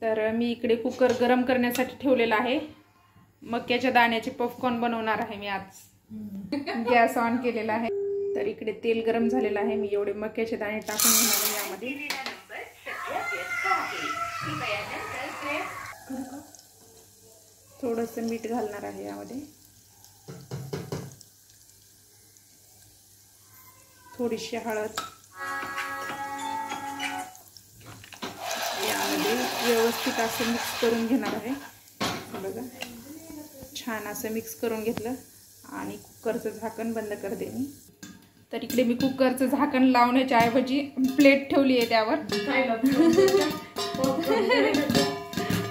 तर मी इकडे कुकर गरम करण्यासाठी ठेवलेला आहे. मक्याच्या दाण्याचे पॉपकॉर्न बनवणार आहे मी आज. गॅस ऑन केलेला आहे. तर इकडे तेल गरम झालेलं आहे. मी एवढे मक्याचे दाणे टाकून घेणार आहे यामध्ये. थोडंसं मीठ घालणार आहे यामध्ये. थोडीशी हळद. यामध्ये व्यवस्थित असं मिक्स करून घेणार आहे. बघा छान असं मिक्स करून घेतलं आणि कुकरचं झाकण बंद करते मी. तर इकडे मी कुकरचं झाकण लावण्याच्या ऐवजी प्लेट ठेवली आहे त्यावर.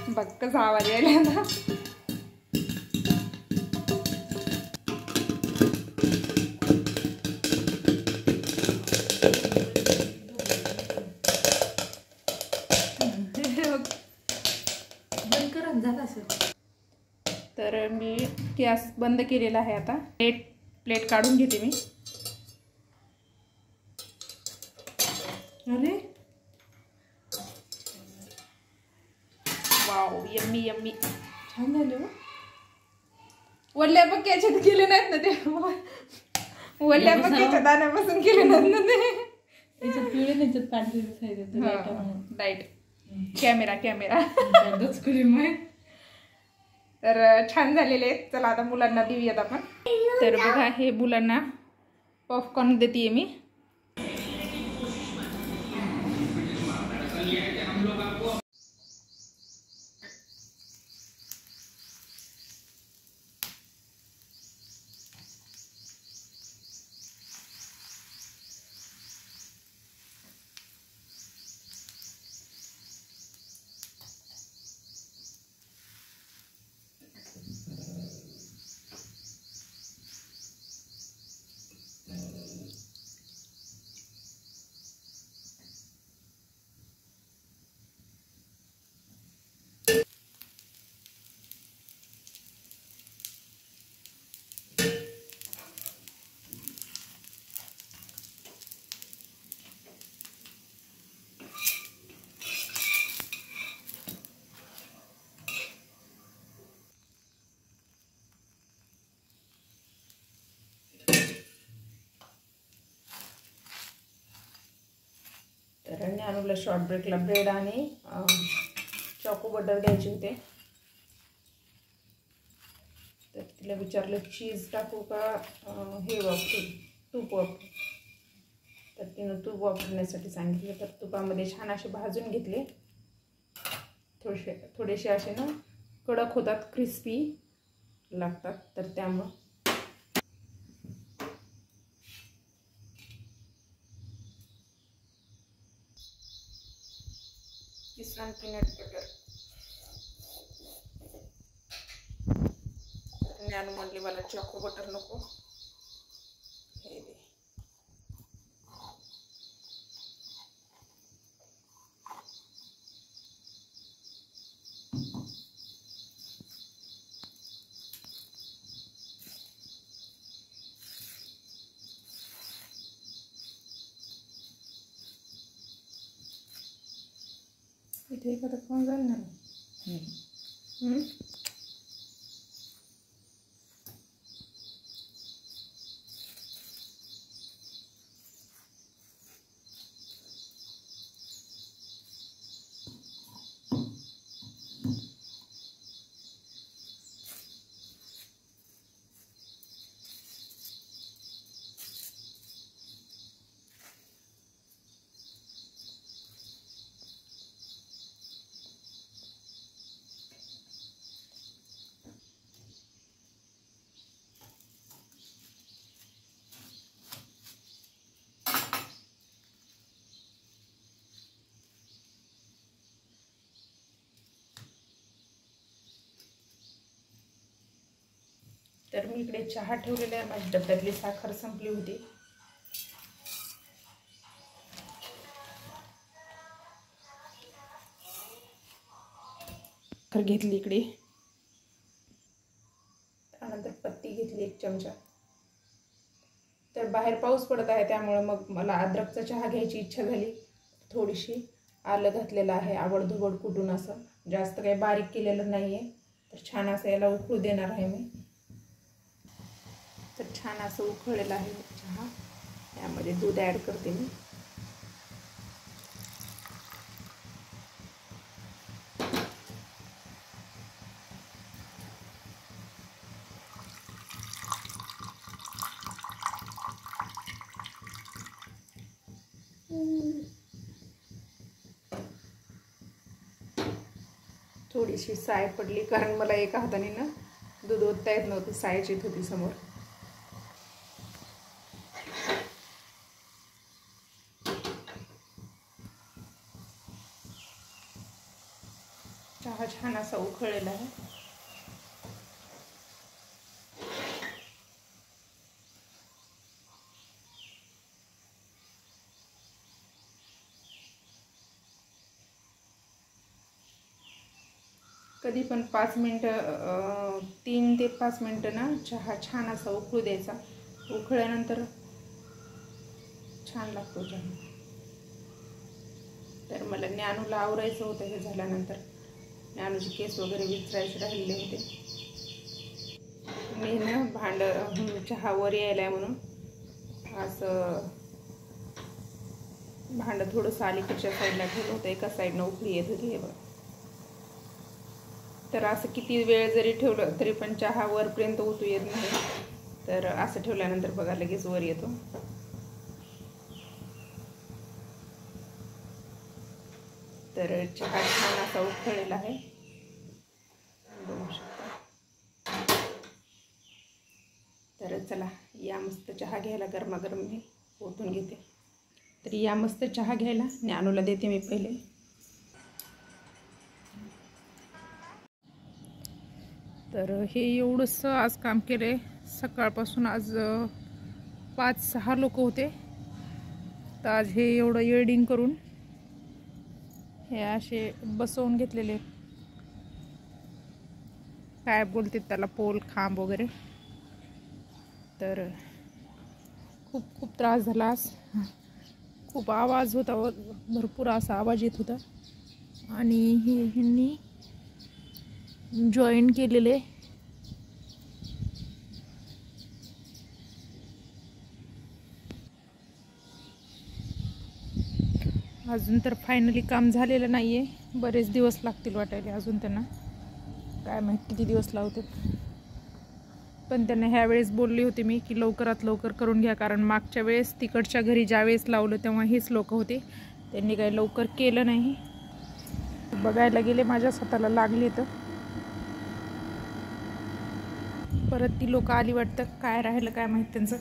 बघ कसा आवाज यायला ना. तर मी गॅस बंद केलेला आहे. आता प्लेट काढून घेते मी. अरे वाव यम्मी यम्मी छान झाले हो. वल्ल्या मक्याचे केले नाहीत ना ते. वल्ल्या मक्याच्या दाण्यापासून केले नाहीत ना ते. त्याच्यात पिवळे त्याच्यात पांढरे डाईट कॅमेरा तर छान झालेले आहेत. चला आता मुलांना देऊयात आपण. तर बघा हे मुलांना पॉपकॉर्न देते मी. तर ज्ञानूला शॉर्ट ब्रेकला ब्रेड आणि चॉको बटर द्यायचे होते. तर तिला विचारलं चीज टाकू का हे वापरू तूप वापरू. तर तिनं तूप वापरण्यासाठी सांगितलं. तर तुपामध्ये छान असे भाजून घेतले. थोडेसे असे ना कडक होतात, क्रिस्पी लागतात. तर त्यामुळं किसान पीनट बटर. ज्ञानू म्हणली मला चॉको बटर नको, हे दे. इथे एखादा फोन झाला ना. तर मी इकडे चहा ठेवलेला आहे. माझ्या डब्यातली साखर संपली होती. साखर घेतली इकडे. त्यानंतर पत्ती घेतली 1 चमचा. तर बाहेर पाऊस पडत आहे त्यामुळे मग मला अद्रकचा चहा घ्यायची इच्छा झाली थोडीशी. आलं घातलेलं आहे आवडधोबड कुटून, असं जास्त काही बारीक केलेलं नाही आहे. तर छान असं याला उकळू देणार आहे मी. तर छान असं उकळलेलं आहे चहा. यामध्ये दूध ॲड करते मी. थोडीशी साय पडली, कारण मला एका हाताने ना दूध ओतता येत नव्हतं, सायच येत होती समोर. चहा छान असा उकळलेला आहे. कधी पण 5 मिनटं 3 ते 5 मिनटं ना चहा छान असा उकळू द्यायचा. उकळल्यानंतर छान लागतो चहा. तर मला ज्ञानूला आवरायचं होतं हे झाल्यानंतर. ज्ञानूचे केस वगैरे विचारायचे राहिलेले होते. मी ना चहा वर यायला म्हणून असं भांडं थोडंसं अलीकडच्या साईडला ठेवलं होतं. एका साईडनं उकळी येत होती हे बघ. तर असं किती वेळ जरी ठेवलं तरी पण चहा वरपर्यंत उतू येत नाही. तर असं ठेवल्यानंतर बघा लगेच वर येतो. तर चहा छान असा उकळलेला आहे, बघू शकता. तर चला या मस्त चहा घ्यायला. गरमागरम मी ओतून घेते. तर या मस्त चहा घ्यायला ज्ञानूला देते मी पहिले. तर हे एवढंसं आज काम केलं आहे. सकाळपासून आज 5-6 लोक होते. तर आज हे एवढं येडिंग करून हे असे बसवून घेतलेले, काय बोलतात त्याला, पोल खांब वगैरे. तर खूप त्रास झाला आज. खूप आवाज होता, भरपूर असा आवाज येत होता. आणि हे ह्यांनी जॉईन केलेले. अजून तर फायनली काम झालेलं नाही आहे. बरेच दिवस लागतील वाटायले अजून त्यांना. काय माहीत किती दिवस लावतात. पण त्यांना ह्या वेळेस बोलली होती मी की लवकरात लवकर करून घ्या, कारण मागच्या वेळेस तिकडच्या घरी ज्या वेळेस लावलं तेव्हा हेच लोक होते. त्यांनी काही लवकर केलं नाही. बघायला गेले माझ्या स्वतःला लागले. तर परत ती लोक आली वाटतं. काय राहिलं काय माहीत त्यांचं.